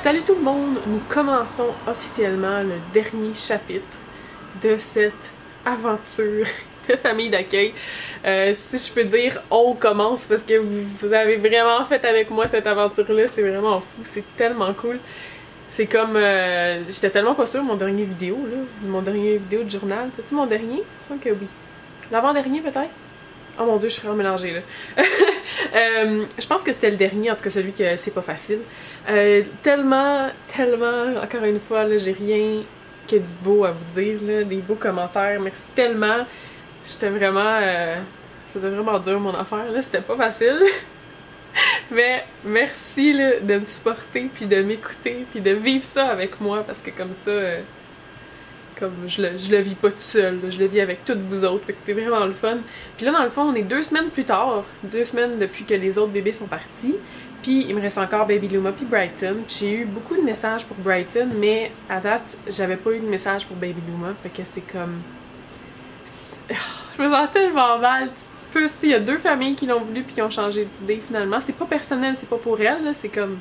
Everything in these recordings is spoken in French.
Salut tout le monde! Nous commençons officiellement le dernier chapitre de cette aventure de famille d'accueil. Si je peux dire, on commence parce que vous avez vraiment fait avec moi cette aventure-là. C'est vraiment fou, c'est tellement cool. C'est comme... j'étais tellement pas sûre, mon dernier vidéo, là, mon dernier vidéo de journal. C'est-tu mon dernier? Je sens que oui. L'avant-dernier peut-être? Oh mon dieu, je suis vraiment mélangée là. Je pense que c'était le dernier, en tout cas celui que c'est pas facile. Tellement, encore une fois, là, j'ai rien que du beau à vous dire, là, des beaux commentaires. Merci tellement. J'étais vraiment... c'était vraiment dur mon affaire, là, c'était pas facile. Mais merci là, de me supporter, puis de m'écouter, puis de vivre ça avec moi, parce que comme ça... comme je le vis pas tout seul, là, je le vis avec toutes vous autres, fait que c'est vraiment le fun. Puis là dans le fond on est 2 semaines plus tard, 2 semaines depuis que les autres bébés sont partis, puis il me reste encore Baby Luma puis Brighton. J'ai eu beaucoup de messages pour Brighton, mais à date j'avais pas eu de message pour Baby Luma, fait que c'est comme... je me sens tellement mal, il y a 2 familles qui l'ont voulu puis qui ont changé d'idée finalement. C'est pas personnel, c'est pas pour elles, c'est comme...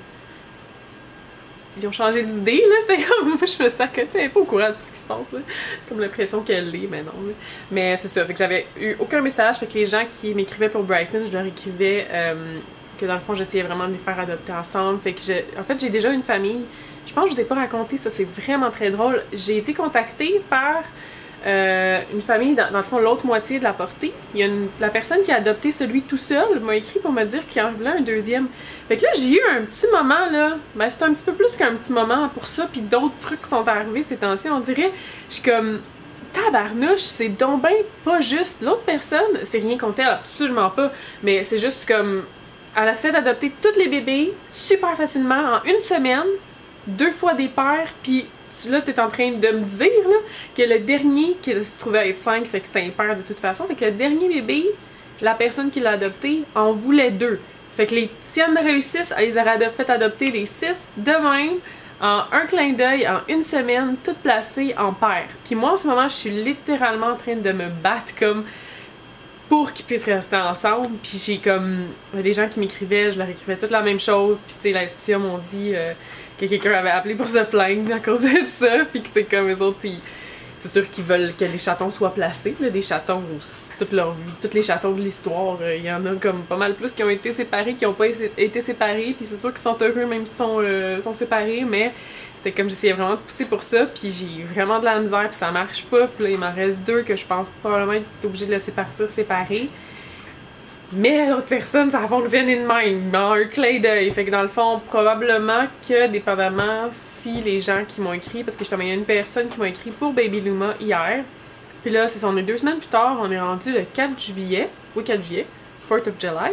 ils ont changé d'idée, là, c'est comme... moi, je me sens que, tu sais, elle est pas au courant de tout ce qui se passe, là. Comme l'impression qu'elle l'est, mais non, là. Mais c'est ça, fait que j'avais eu aucun message, fait que les gens qui m'écrivaient pour Brighton, je leur écrivais que dans le fond, j'essayais vraiment de les faire adopter ensemble, fait que en fait, j'ai déjà une famille, je pense que je vous ai pas raconté, ça c'est vraiment très drôle. J'ai été contactée par une famille, dans le fond, l'autre moitié de la portée. Il y a la personne qui a adopté celui tout seul m'a écrit pour me dire qu'il en voulait un deuxième. Fait que là, j'ai eu un petit moment, là. Ben, c'est un petit peu plus qu'un petit moment pour ça, puis d'autres trucs qui sont arrivés ces temps-ci, on dirait. Je suis comme... tabarnouche, c'est donc ben pas juste. L'autre personne, c'est rien contre elle, absolument pas. Mais c'est juste comme... elle a fait adopter tous les bébés super facilement en 1 semaine, 2 fois des pères, puis... là, t'es en train de me dire là, que le dernier, qui se trouvait être 5, fait que c'était impair de toute façon, fait que le dernier bébé, la personne qui l'a adopté, en voulait 2. Fait que les tiennes réussissent, elle les a fait adopter les 6 de même, en un clin d'œil, en 1 semaine, toutes placées en paire. Puis moi, en ce moment, je suis littéralement en train de me battre comme pour qu'ils puissent rester ensemble. Puis j'ai comme... les gens qui m'écrivaient, je leur écrivais toute la même chose, puis tu sais, l'Institution m'ont dit... que quelqu'un avait appelé pour se plaindre à cause de ça, puis que c'est comme eux autres, c'est sûr qu'ils veulent que les chatons soient placés, là, des chatons toute leur vie, tous les chatons de l'histoire, il y en a comme pas mal plus qui ont été séparés, qui n'ont pas été séparés, puis c'est sûr qu'ils sont heureux même s'ils sont séparés, mais c'est comme j'essayais vraiment de pousser pour ça, puis j'ai vraiment de la misère, puis ça marche pas, puis là il m'en reste 2 que je pense probablement être obligée de laisser partir séparés. Mais l'autre personne, ça a fonctionné de même, en un clin d'œil. Fait que dans le fond, probablement que, dépendamment si les gens qui m'ont écrit, parce que justement, il y a une personne qui m'a écrit pour Baby Luma hier. Puis là, c'est ça, on est 2 semaines plus tard, on est rendu le 4 juillet, oui 4 juillet, 4th of July.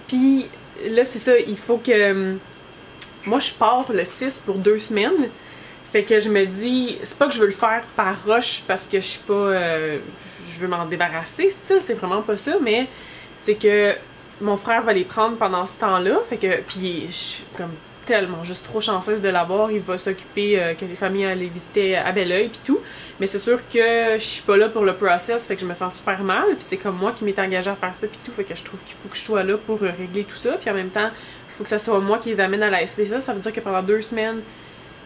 Puis là, c'est ça, il faut que... moi, je pars le 6 pour 2 semaines. Fait que je me dis, c'est pas que je veux le faire par rush parce que je suis pas... je veux m'en débarrasser, c'est vraiment pas ça, mais c'est que mon frère va les prendre pendant ce temps-là, fait que... puis je suis comme tellement juste trop chanceuse de l'avoir, il va s'occuper que les familles allaient visiter à bel oeil puis tout, mais c'est sûr que je suis pas là pour le process, fait que je me sens super mal, puis c'est comme moi qui m'étais engagée à faire ça puis tout, fait que je trouve qu'il faut que je sois là pour régler tout ça, puis en même temps, il faut que ça soit moi qui les amène à la SPCA, ça veut dire que pendant 2 semaines,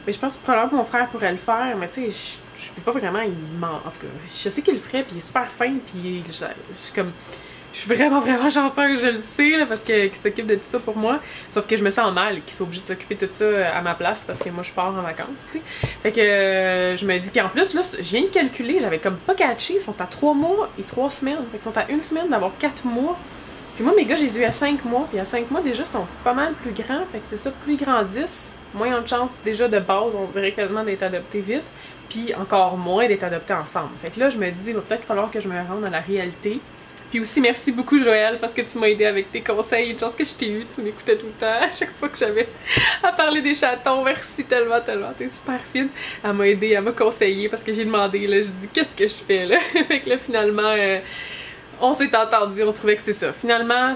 mais je pense que probablement mon frère pourrait le faire, mais tu sais, je peux pas vraiment, en tout cas, je sais qu'il le ferait, puis il est super fin, puis je suis comme... je suis vraiment chanceuse, je le sais, là, parce qu'il s'occupe de tout ça pour moi. Sauf que je me sens mal qu'il soit obligé de s'occuper de tout ça à ma place, parce que moi, je pars en vacances, tu sais. Fait que je me dis, puis en plus, là, je viens de calculer, j'avais comme pas catché, ils sont à 3 mois et 3 semaines. Fait qu'ils sont à 1 semaine d'avoir 4 mois. Puis moi, mes gars, j'ai eu à 5 mois, puis à 5 mois, déjà, ils sont pas mal plus grands. Fait que c'est ça, plus ils grandissent, moins ils ont de chance déjà de base, on dirait quasiment d'être adoptés vite, puis encore moins d'être adoptés ensemble. Fait que là, je me dis, il va peut-être falloir que je me rende à la réalité. Puis aussi, merci beaucoup Joël, parce que tu m'as aidé avec tes conseils. Une chance que je t'ai eu, tu m'écoutais tout le temps, à chaque fois que j'avais à parler des chatons. Merci tellement, t'es super fine. Elle m'a aidé, elle m'a conseillé, parce que j'ai demandé, là, j'ai dit, qu'est-ce que je fais, là? Fait que là, finalement, on s'est entendu, on trouvait que c'est ça. Finalement,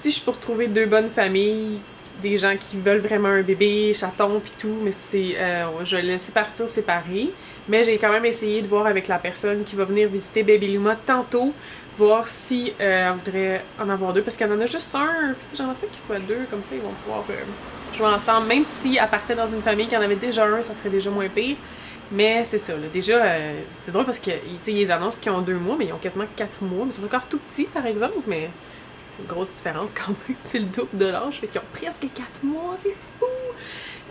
si je peux retrouver 2 bonnes familles, des gens qui veulent vraiment un bébé, chaton pis tout, mais c'est... je vais le laisser partir séparé. Mais j'ai quand même essayé de voir avec la personne qui va venir visiter Baby Luma tantôt, voir si elle voudrait en avoir 2, parce qu'elle en a juste un, puis j'aimerais ça qu'il soit 2, comme ça ils vont pouvoir jouer ensemble, même si elle partait dans une famille qui en avait déjà un, ça serait déjà moins pire. Mais c'est ça, là. Déjà, c'est drôle parce que, tu sais, ils annoncent qu'ils ont 2 mois, mais ils ont quasiment 4 mois. Mais c'est encore tout petit, par exemple, mais c'est une grosse différence quand même. C'est le double de l'âge, fait qu'ils ont presque 4 mois, c'est fou!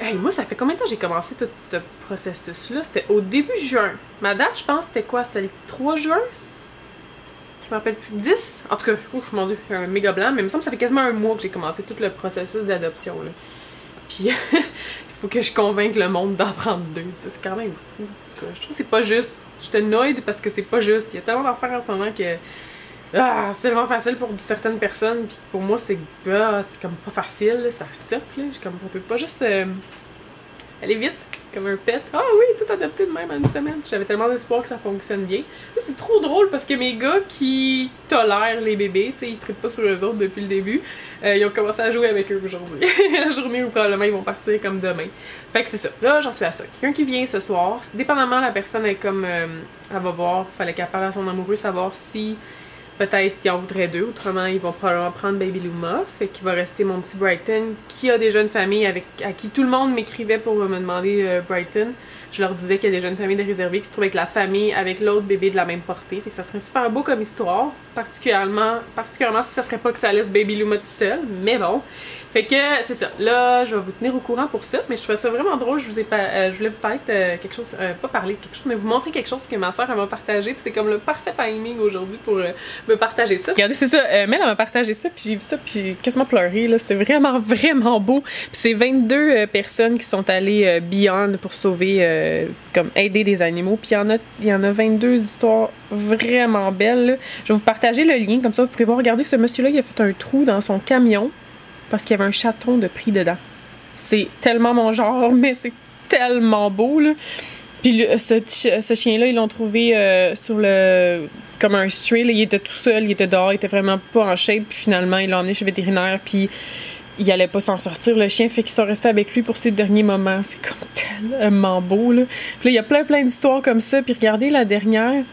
Hey, moi, ça fait combien de temps j'ai commencé tout ce processus-là? C'était au début juin. Ma date, je pense, c'était quoi? C'était le 3 juin? Je me rappelle plus. 10? En tout cas, ouf, mon Dieu, un méga blanc, mais il me semble que ça fait quasiment un mois que j'ai commencé tout le processus d'adoption, là. Puis, il faut que je convainque le monde d'en prendre 2. C'est quand même fou. En tout cas, je trouve que c'est pas juste. Je te noide parce que c'est pas juste. Il y a tellement d'affaires en ce moment que... Ah, c'est tellement facile pour certaines personnes, puis pour moi, c'est comme pas facile, là, ça saute, là. Comme, on peut pas juste aller vite, comme un pet. Ah oui, tout adopté de même en une semaine. J'avais tellement d'espoir que ça fonctionne bien. C'est trop drôle parce que mes gars qui tolèrent les bébés, tu sais, ils traitent pas sur eux autres depuis le début, ils ont commencé à jouer avec eux aujourd'hui. La journée où probablement ils vont partir comme demain. Fait que c'est ça. Là, j'en suis à ça. Quelqu'un qui vient ce soir, dépendamment la personne est comme, elle va voir, fallait qu'elle parle à son amoureux, savoir si peut-être qu'il en voudrait 2, autrement ils vont probablement prendre Baby Luma, fait qu'il va rester mon petit Brighton qui a déjà une famille à qui tout le monde m'écrivait pour me demander Brighton. Je leur disais qu'il y a déjà une famille de réservés qui se trouve avec la famille, avec l'autre bébé de la même portée, fait que ça serait super beau comme histoire, particulièrement si ça serait pas que ça laisse Baby Luma tout seul, mais bon. Fait que c'est ça, là je vais vous tenir au courant pour ça, mais je trouvais ça vraiment drôle, je voulais vous parler de quelque chose, pas parler de quelque chose, mais vous montrer quelque chose que ma soeur m'a partagé, puis c'est comme le parfait timing aujourd'hui pour me partager ça. Regardez, c'est ça, Mel m'a partagé ça, puis j'ai vu ça, puis j'ai quasiment pleuré, là, c'est vraiment, vraiment beau. Puis c'est 22 personnes qui sont allées beyond pour sauver, comme aider des animaux, puis il y en a 22 histoires vraiment belles, là. Je vais vous partager le lien, comme ça vous pouvez voir, regardez, ce monsieur-là, il a fait un trou dans son camion, parce qu'il y avait un chaton de pris dedans. C'est tellement mon genre, mais c'est tellement beau, là. Puis ce chien-là, ils l'ont trouvé sur le... comme un stray, là. Il était tout seul, il était dehors, il était vraiment pas en shape. Puis finalement, ils l'ont emmené chez le vétérinaire, puis il allait pas s'en sortir, le chien. Fait qu'ils sont restés avec lui pour ses derniers moments. C'est comme tellement beau, là. Puis là, il y a plein d'histoires comme ça. Puis regardez la dernière...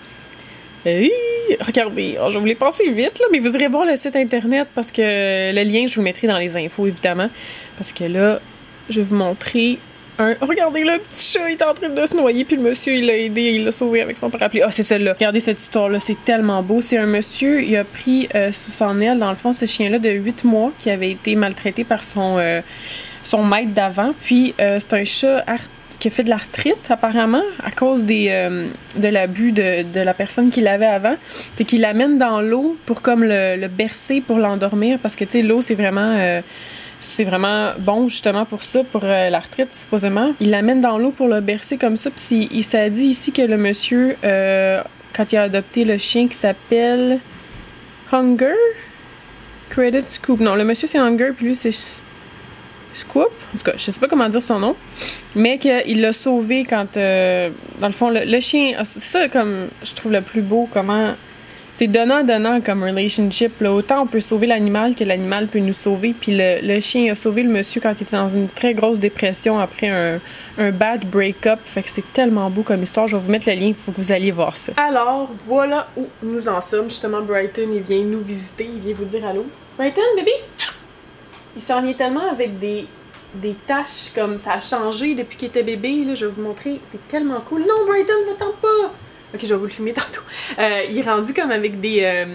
regardez, je vais vous les passer vite, là, mais vous irez voir le site internet parce que le lien, je vous le mettrai dans les infos, évidemment. Parce que là, je vais vous montrer un... regardez, le petit chat, il est en train de se noyer, puis le monsieur, il l'a aidé, il l'a sauvé avec son parapluie. Ah, c'est celle-là. Regardez cette histoire-là, c'est tellement beau. C'est un monsieur, il a pris sous son aile, dans le fond, ce chien-là de 8 mois qui avait été maltraité par son maître d'avant. Puis, c'est un chat qui a fait de l'arthrite apparemment à cause de l'abus de la personne qui l'avait avant, puis qu'il l'amène dans l'eau pour comme le bercer pour l'endormir, parce que tu sais l'eau c'est vraiment bon justement pour ça, pour l'arthrite supposément. Il l'amène dans l'eau pour le bercer comme ça, puis il s'est dit ici que le monsieur quand il a adopté le chien qui s'appelle Hunger Credit Scoop, non le monsieur c'est Hunger puis lui c'est Scoop, en tout cas, je sais pas comment dire son nom, mais qu'il l'a sauvé quand, dans le fond, le chien, c'est ça comme, je trouve le plus beau, comment, c'est donnant-donnant comme relationship, là. Autant on peut sauver l'animal que l'animal peut nous sauver, puis le chien a sauvé le monsieur quand il était dans une très grosse dépression après un bad break-up, fait que c'est tellement beau comme histoire, je vais vous mettre le lien, il faut que vous alliez voir ça. Alors, voilà où nous en sommes, justement, Brighton, il vient nous visiter, il vient vous dire allô. Brighton, bébé? Il s'en vient tellement avec des taches, comme ça a changé depuis qu'il était bébé, là, je vais vous montrer, c'est tellement cool. Non, Brighton, ne t'en pas! Ok, je vais vous le filmer tantôt. Il est rendu comme avec des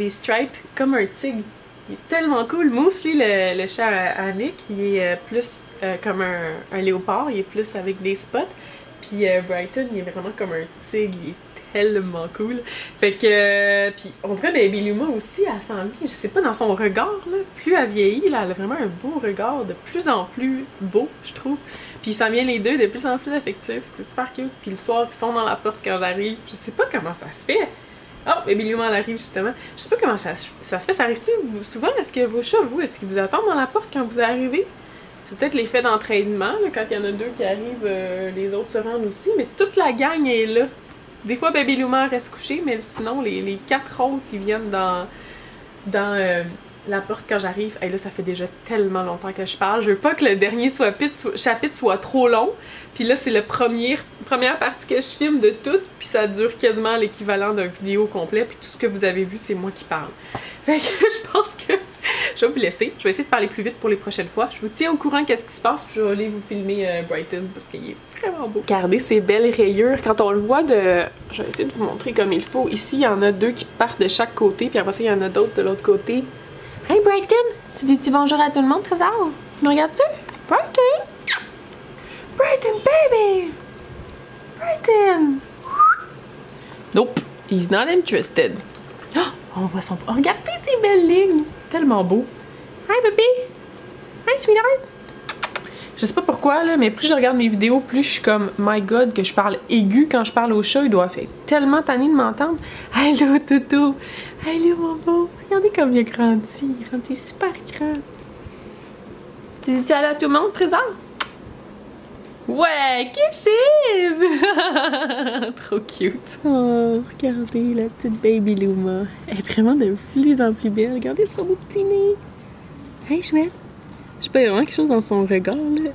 stripes, comme un tigre. Il est tellement cool. Mousse, lui, le chat à Nick, il est plus comme un léopard, il est plus avec des spots. Puis Brighton, il est vraiment comme un tigre, il est tellement cool. Fait que, puis on dirait Baby Luma aussi, elle s'en vient, je sais pas, dans son regard, là, plus elle vieillit, là, elle a vraiment un beau regard, de plus en plus beau, je trouve. Puis ils s'en viennent les deux de plus en plus affectueux, c'est super cute. Puis le soir, ils sont dans la porte quand j'arrive, je sais pas comment ça se fait. Oh, Baby Luma, elle arrive justement. Je sais pas comment ça se fait, ça arrive-tu souvent? Est-ce que vos chats, vous, est-ce qu'ils vous attendent dans la porte quand vous arrivez? C'est peut-être l'effet d'entraînement, quand il y en a deux qui arrivent, les autres se rendent aussi, mais toute la gang est là. Des fois, Baby Luma reste couché, mais sinon, les 4 autres, ils viennent dans la porte quand j'arrive. Et là, ça fait déjà tellement longtemps que je parle. Je veux pas que le dernier chapitre soit trop long. Puis là, c'est la première partie que je filme de tout. Puis ça dure quasiment l'équivalent d'une vidéo complet. Puis tout ce que vous avez vu, c'est moi qui parle. Fait que je pense que je vais vous laisser. Je vais essayer de parler plus vite pour les prochaines fois. Je vous tiens au courant qu'est-ce qui se passe, puis je vais aller vous filmer Brighton parce qu'il est vraiment beau. Regardez ces belles rayures. Quand on le voit de... Je vais essayer de vous montrer comme il faut. Ici, il y en a 2 qui partent de chaque côté, puis après ça, il y en a d'autres de l'autre côté. Hey Brighton! Tu dis petit bonjour à tout le monde, Trésor? Me regardes-tu? Brighton! Brighton, baby! Brighton! Nope, he's not interested. Oh, on voit son... Oh, regardez ces belles lignes! Tellement beau. Hi, baby! Hi, sweetheart! Je sais pas pourquoi, là, mais plus je regarde mes vidéos, plus je suis comme, my god, que je parle aigu quand je parle au chat. Il doit faire tellement tanné de m'entendre. Hello, Toto! Hello, mon beau! Regardez comme il a grandi. Il est rendu super grand. Tu dis-tu allô à tout le monde, Trésor? Ouais, kisses! Trop cute. Oh, regardez la petite baby Luma. Elle est vraiment de plus en plus belle. Regardez son beau petit nez. Hey, chouette. Je sais pas, il y a vraiment quelque chose dans son regard, là.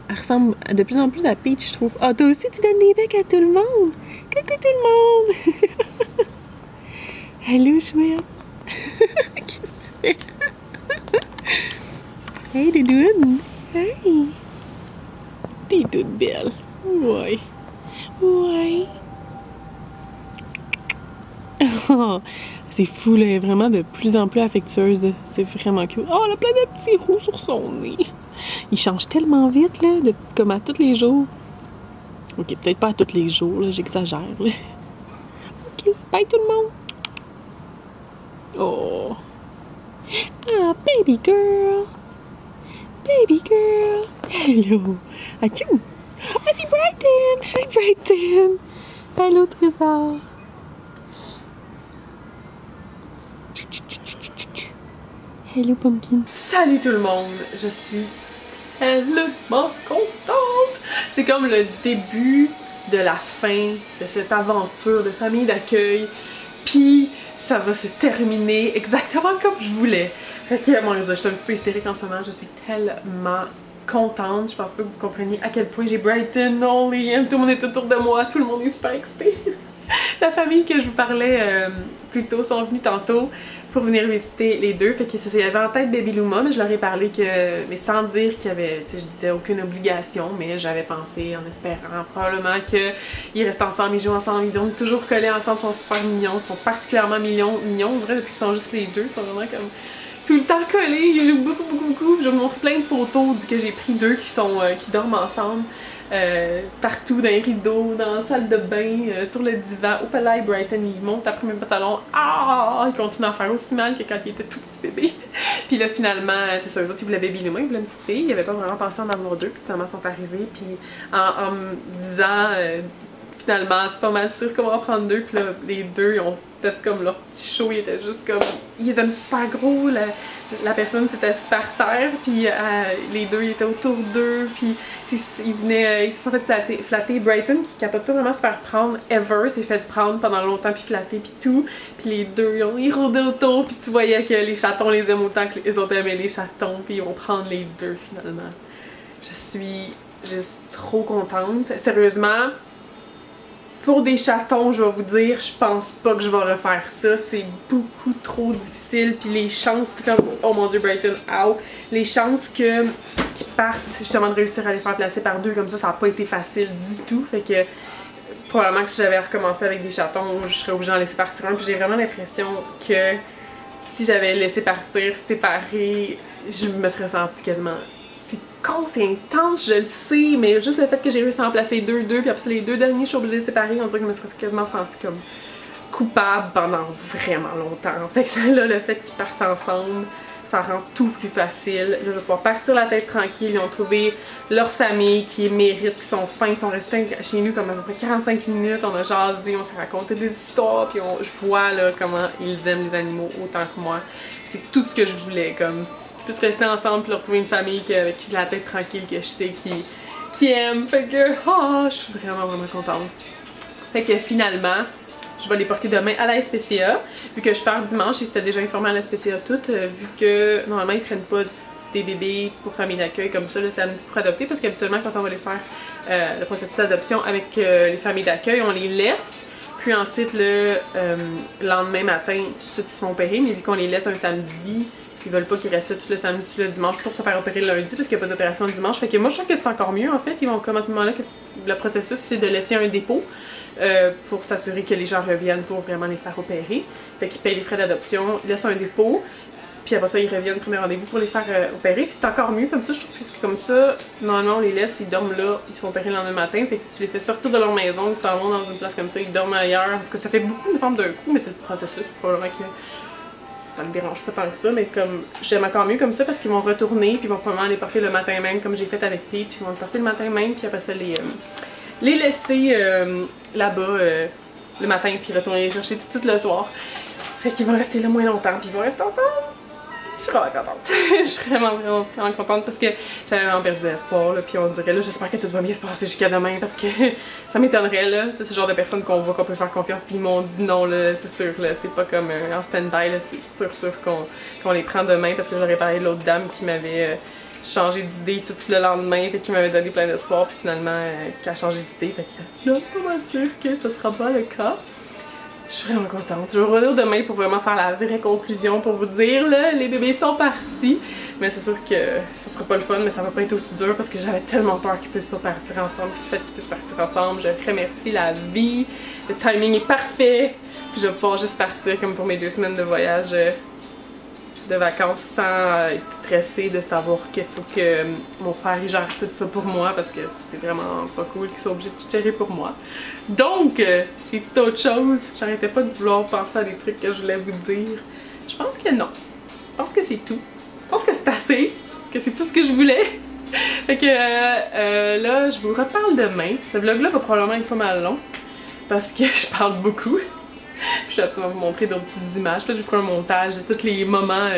Elle ressemble de plus en plus à Peach, je trouve. Ah, oh, toi aussi, tu donnes des becs à tout le monde. Coucou tout le monde. Hello, chouette. Qu'est-ce que tu fais? Hey, Doudoune. Hey. T'es toute belle. Ouais. Ouais. Oh, c'est fou, là. Elle est vraiment de plus en plus affectueuse. C'est vraiment cute. Oh, elle a plein de petits roux sur son nez. Il change tellement vite, là, comme à tous les jours. Ok, peut-être pas à tous les jours, là. J'exagère, là. Ok, bye tout le monde. Oh. Ah, baby girl. Baby girl. Hello. Achou. Ah, c'est Brighton. Hi, Brighton. Hello, Trésor. Hello, Pumpkin. Salut tout le monde. Je suis tellement contente. C'est comme le début de la fin de cette aventure de famille d'accueil. Puis, ça va se terminer exactement comme je voulais. Fait que, mon Dieu, je suis un petit peu hystérique en ce moment. Je suis tellement contente. Je pense pas que vous compreniez à quel point j'ai Brighton, Liam, tout le monde est autour de moi. Tout le monde est super excité. La famille que je vous parlais plus tôt sont venus tantôt pour venir visiter les deux. Fait que il y avait en tête Baby Luma, mais je leur ai parlé que, mais sans dire qu'il y avait, tu sais, je disais aucune obligation, mais j'avais pensé en espérant probablement qu'ils restent ensemble, ils jouent ensemble, ils vont toujours collés ensemble, ils sont super mignons, ils sont particulièrement mignons, en vrai, depuis qu'ils sont juste les deux, ils sont vraiment comme tout le temps collés, ils jouent beaucoup. Je vais vous montrer plein de photos que j'ai pris d'eux qui dorment ensemble. Partout dans les rideaux, dans la salle de bain, sur le divan. Au palais, Brighton, il monte après mes pantalons. Ah! Il continue à faire aussi mal que quand il était tout petit bébé. Puis là, finalement, c'est ça, eux autres, ils voulaient Baby Luma, ils voulaient une petite fille. Ils n'avaient pas vraiment pensé en avoir deux, puis finalement, ils sont arrivés. Puis en me disant, finalement, c'est pas mal sûr qu'on va en prendre deux. Puis là, les deux, ils ont peut-être comme leur petit show, ils étaient juste comme. Ils les aiment super gros, la personne s'était assise par terre, puis les deux ils étaient autour d'eux, puis ils se sont fait flatter. Brighton, qui capable pas vraiment se faire prendre ever, s'est fait prendre pendant longtemps, puis flatter, puis tout. Puis les deux, ils rôdaient autour, puis tu voyais que les chatons les aiment autant que les autres aimaient les chatons, puis ils vont prendre les deux finalement. Je suis juste trop contente. Sérieusement, pour des chatons, je vais vous dire, je pense pas que je vais refaire ça. C'est beaucoup trop difficile. Puis les chances, comme, oh mon dieu, Brighton, ow! Les chances qu'ils partent, justement, de réussir à les faire placer par deux comme ça n'a pas été facile du tout. Fait que probablement que si j'avais recommencé avec des chatons, je serais obligée d'en laisser partir un. Puis j'ai vraiment l'impression que si j'avais laissé partir séparé, je me serais sentie quasiment. C'est intense, je le sais, mais juste le fait que j'ai réussi à en placer deux, puis après ça, les deux derniers, je suis obligée de les séparer, on dirait que je me serais quasiment sentie comme coupable pendant vraiment longtemps. Fait que ça, là, le fait qu'ils partent ensemble, ça rend tout plus facile. Là, je vais pouvoir partir la tête tranquille. Ils ont trouvé leur famille qui mérite, qui sont fins. Ils sont restés chez nous comme à peu près 45 minutes. On a jasé, on s'est raconté des histoires, puis je vois là comment ils aiment les animaux autant que moi. C'est tout ce que je voulais, comme plus rester ensemble puis leur trouver une famille avec qui j'ai la tête tranquille, que je sais qui aime. Fait que je suis vraiment contente. Fait que finalement, je vais les porter demain à la SPCA, vu que je pars dimanche et c'était déjà informé à la SPCA toutes, vu que normalement ils prennent pas des bébés pour famille d'accueil comme ça le samedi pour adopter, parce qu'habituellement quand on va les faire le processus d'adoption avec les familles d'accueil, on les laisse. Puis ensuite, le lendemain matin, tout de suite ils se font opérer, mais vu qu'on les laisse un samedi, Ils veulent pas qu'ils restent tout le samedi, tout le dimanche pour se faire opérer le lundi parce qu'il n'y a pas d'opération le dimanche. Fait que moi, je trouve que c'est encore mieux en fait. Ils vont comme à ce moment-là, le processus, c'est de laisser un dépôt pour s'assurer que les gens reviennent pour vraiment les faire opérer. Fait qu'ils payent les frais d'adoption, ils laissent un dépôt. Puis après ça, ils reviennent, premier rendez-vous pour les faire opérer. Puis c'est encore mieux comme ça, je trouve que comme ça, normalement on les laisse, ils dorment là, ils se font opérer le lendemain matin. Fait que tu les fais sortir de leur maison, ils s'en vont dans une place comme ça, ils dorment ailleurs. En tout cas, ça fait beaucoup, il me semble, d'un coup, mais c'est le processus, probablement que ça me dérange pas tant que ça. Mais comme j'aime encore mieux comme ça parce qu'ils vont retourner, puis ils vont probablement les porter le matin même, comme j'ai fait avec Peach. Ils vont les porter le matin même, puis après ça, les laisser là-bas le matin, puis retourner les chercher tout de suite le soir. Fait qu'ils vont rester là moins longtemps, puis ils vont rester ensemble. Je suis vraiment contente. Je suis vraiment contente parce que j'avais vraiment perdu espoir, là, puis on dirait là, j'espère que tout va bien se passer jusqu'à demain parce que ça m'étonnerait là. C'est ce genre de personnes qu'on voit qu'on peut faire confiance, puis ils m'ont dit non là, c'est sûr là, c'est pas comme en stand-by là, c'est sûr qu'on les prend demain parce que j'aurais parlé de l'autre dame qui m'avait changé d'idée tout le lendemain, fait qu'il m'avait donné plein d'espoir, puis finalement qui a changé d'idée, fait que là, pas mal sûr que ce sera pas le cas. Je suis vraiment contente. Je vais revenir demain pour vraiment faire la vraie conclusion pour vous dire là, les bébés sont partis. Mais c'est sûr que ça sera pas le fun, mais ça va pas être aussi dur parce que j'avais tellement peur qu'ils puissent pas partir ensemble. Puis le fait qu'ils puissent partir ensemble, je remercie la vie. Le timing est parfait. Puis je vais pouvoir juste partir comme pour mes 2 semaines de voyage de vacances sans être stressée de savoir qu'il faut que mon frère il gère tout ça pour moi parce que c'est vraiment pas cool qu'il soit obligé de tout gérer pour moi. Donc, j'ai dit d'autres choses. J'arrêtais pas de vouloir penser à des trucs que je voulais vous dire. Je pense que non. Je pense que c'est tout. Je pense que c'est assez. Parce que c'est tout ce que je voulais. Fait que là, je vous reparle demain. Ce vlog-là va probablement être pas mal long. Parce que je parle beaucoup. Je vais absolument vous montrer d'autres petites images. Là, je ferai un montage de tous les moments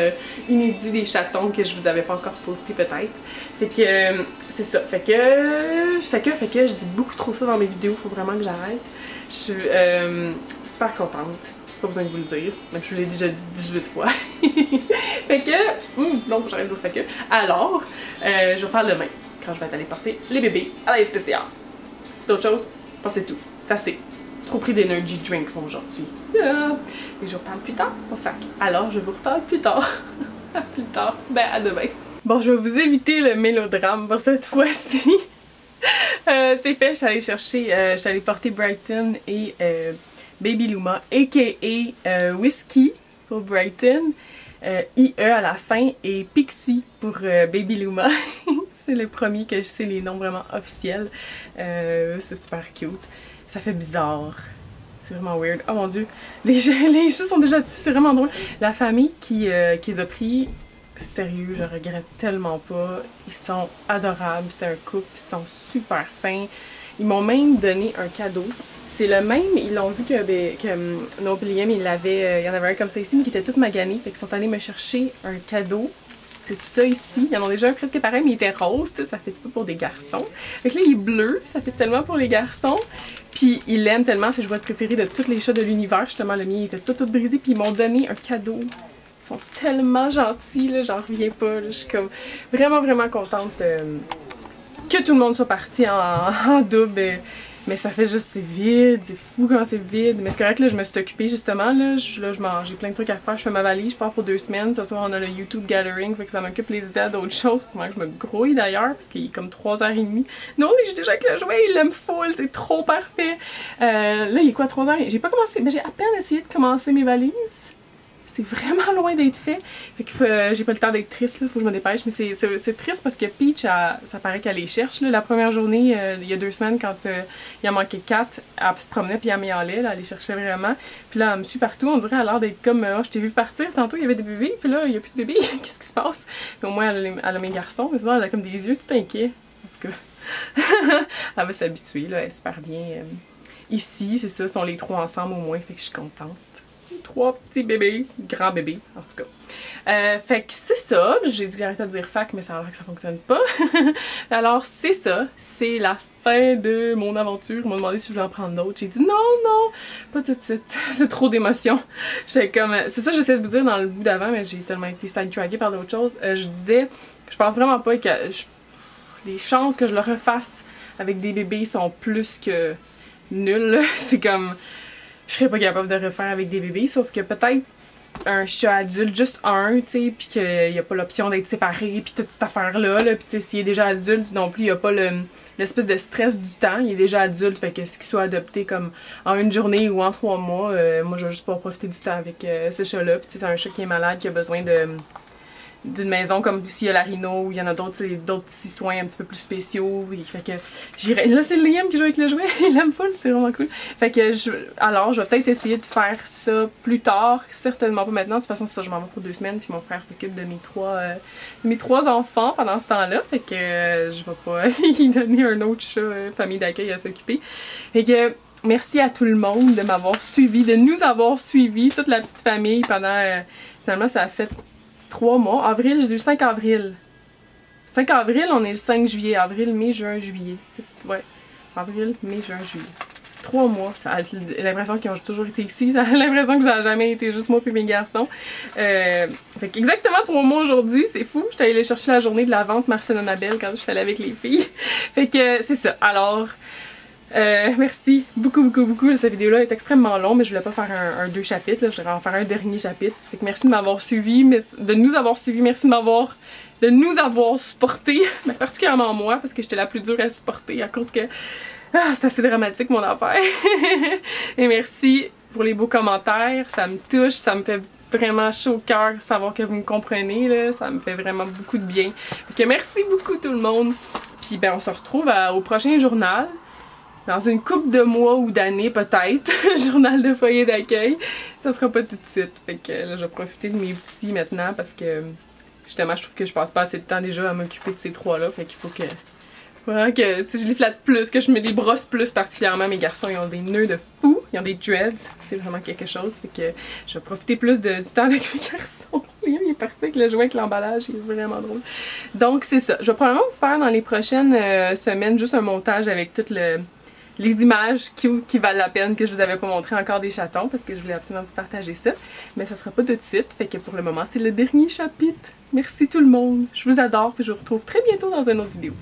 inédits des chatons que je vous avais pas encore posté peut-être. Fait que c'est ça. Fait que je dis beaucoup trop ça dans mes vidéos. Faut vraiment que j'arrête. Je suis super contente. Pas besoin de vous le dire. Même je vous l'ai déjà dit 18 fois. Fait que donc j'arrête de dire fait que. Alors, je vais faire demain quand je vais aller porter les bébés à la spéciale. C'est autre chose? Je pense que c'est tout. C'est assez. Trop pris d'énergy drink aujourd'hui. Et je vous reparle plus tard pour ça. Alors, je vous reparle plus tard. À plus tard. Ben, à demain. Bon, je vais vous éviter le mélodrame pour cette fois-ci. C'est fait, je suis allée chercher, je suis allée porter Brighton et Baby Luma, a.k.a. Whiskey pour Brighton, IE à la fin et Pixie pour Baby Luma. C'est le premier que je sais les noms vraiment officiels. C'est super cute. Ça fait bizarre. C'est vraiment weird. Oh mon dieu. Les chats sont déjà dessus. C'est vraiment drôle. La famille qui les a pris, sérieux, je regrette tellement pas. Ils sont adorables. C'était un couple. Ils sont super fins. Ils m'ont même donné un cadeau. C'est le même. Ils l'ont vu que Nope et Liam, il y en avait un comme ça ici, mais qui était tout magané. Fait qu'ils sont allés me chercher un cadeau. C'est ça ici. Ils en ont déjà un presque pareil, mais il était rose. Ça fait tout pour des garçons. Fait que là, il est bleu. Ça fait tellement pour les garçons. Puis il l'aime tellement, c'est le jouet préféré de tous les chats de l'univers. Justement, le mien il était tout brisé. Puis ils m'ont donné un cadeau. Ils sont tellement gentils, là, j'en reviens pas. Là. Je suis comme vraiment contente que tout le monde soit parti en double. Mais ça fait juste, c'est vide, c'est fou quand c'est vide. Mais c'est correct, là, je me suis occupée justement. Là, j'ai plein de trucs à faire. Je fais ma valise, je pars pour 2 semaines. Ce soir, on a le YouTube Gathering, fait que ça m'occupe les idées à d'autres choses. Pour moi, je me grouille d'ailleurs, parce qu'il est comme 3h30. Non, je suis déjà avec le jouet, il l'aime full, c'est trop parfait. Là, il est quoi, 3h? J'ai pas commencé, mais j'ai à peine essayé de commencer mes valises. C'est vraiment loin d'être fait. Fait que j'ai pas le temps d'être triste, là, faut que je me dépêche. Mais c'est triste parce que Peach, ça paraît qu'elle les cherche. Là. La première journée, il y a 2 semaines, quand il en manquait 4, elle se promenait puis elle miaulait, là, elle les cherchait vraiment. Puis là, elle me suit partout, on dirait elle a l'air d'être comme je t'ai vu partir tantôt, il y avait des bébés, puis là, il y a plus de bébés, qu'est-ce qui se passe? Puis au moins, elle a mes garçons, mais sinon, elle a comme des yeux tout inquiets. En tout cas, elle va s'habituer, là, elle est super bien. Ici, c'est ça, sont les 3 ensemble au moins, fait que je suis contente. 3 petits bébés, grands bébés en tout cas. Fait que c'est ça, j'ai dit que j'arrêtais de dire fac mais ça a l'air que ça fonctionne pas. Alors c'est ça, c'est la fin de mon aventure. Ils m'ont demandé si je voulais en prendre d'autres. J'ai dit non, pas tout de suite, c'est trop d'émotions. C'est ça que j'essaie de vous dire dans le bout d'avant mais j'ai tellement été sidetrackée par d'autres choses. Je disais, je pense vraiment pas que les chances que je le refasse avec des bébés sont plus que nulles. C'est comme... Je serais pas capable de refaire avec des bébés, sauf que peut-être un chat adulte, juste un, tu sais, puis qu'il n'y a pas l'option d'être séparé, puis toute cette affaire-là, là, puis tu sais, s'il est déjà adulte non plus, il n'y a pas l'espèce de stress du temps, il est déjà adulte, fait que ce qu'il soit adopté comme en une journée ou en 3 mois, moi je vais juste pas profiter du temps avec ce chat-là, puis tu sais, c'est un chat qui est malade, qui a besoin d'une maison comme s'il y a la rhino ou il y en a d'autres petits soins un petit peu plus spéciaux. Fait que j'irai. Là, c'est Liam qui joue avec le jouet. Il aime full, c'est vraiment cool. Fait que alors, je vais peut-être essayer de faire ça plus tard. Certainement pas maintenant. De toute façon, ça, je m'en vais pour 2 semaines. Puis mon frère s'occupe de mes trois enfants pendant ce temps-là. Fait que je vais pas y donner un autre chat, famille d'accueil à s'occuper. Fait que merci à tout le monde de m'avoir suivi, de nous avoir suivis, toute la petite famille pendant. Finalement, ça a fait 3 mois. Avril, j'ai eu 5 avril. 5 avril, on est le 5 juillet. Avril, mai, juin, juillet. Ouais. Avril, mai, juin, juillet. 3 mois. J'ai l'impression qu'ils ont toujours été ici. J'ai l'impression que ça n'a jamais été juste moi et mes garçons. Fait qu'exactement 3 mois aujourd'hui. C'est fou. J'étais allée chercher la journée de la vente Marcel Annabelle quand je suis allée avec les filles. Fait que c'est ça. Alors. Merci beaucoup. Cette vidéo-là est extrêmement longue, mais je voulais pas faire un 2 chapitres, là. Je voulais en faire un dernier chapitre. Fait que merci de m'avoir suivi, de nous avoir suivis, merci de nous avoir supportés, mais particulièrement moi, parce que j'étais la plus dure à supporter à cause que c'est assez dramatique mon affaire. Et merci pour les beaux commentaires, ça me touche, ça me fait vraiment chaud au cœur savoir que vous me comprenez, là. Ça me fait vraiment beaucoup de bien. Fait que merci beaucoup tout le monde. Puis ben on se retrouve au prochain journal. Dans une couple de mois ou d'années peut-être, journal de foyer d'accueil, ça sera pas tout de suite. Fait que là, je vais profiter de mes petits maintenant parce que justement, je trouve que je passe pas assez de temps déjà à m'occuper de ces 3-là. Fait qu'il faut que vraiment que si je les flatte plus, que je me les brosse plus particulièrement. Mes garçons, ils ont des nœuds de fou, ils ont des dreads, c'est vraiment quelque chose. Fait que je vais profiter plus du temps avec mes garçons. Liam, il est parti avec le jouet avec l'emballage, il est vraiment drôle. Donc c'est ça. Je vais probablement vous faire dans les prochaines semaines juste un montage avec tout les images qui valent la peine que je vous avais pas montré encore des chatons parce que je voulais absolument vous partager ça. Mais ça sera pas tout de suite, fait que pour le moment c'est le dernier chapitre. Merci tout le monde, je vous adore et je vous retrouve très bientôt dans une autre vidéo.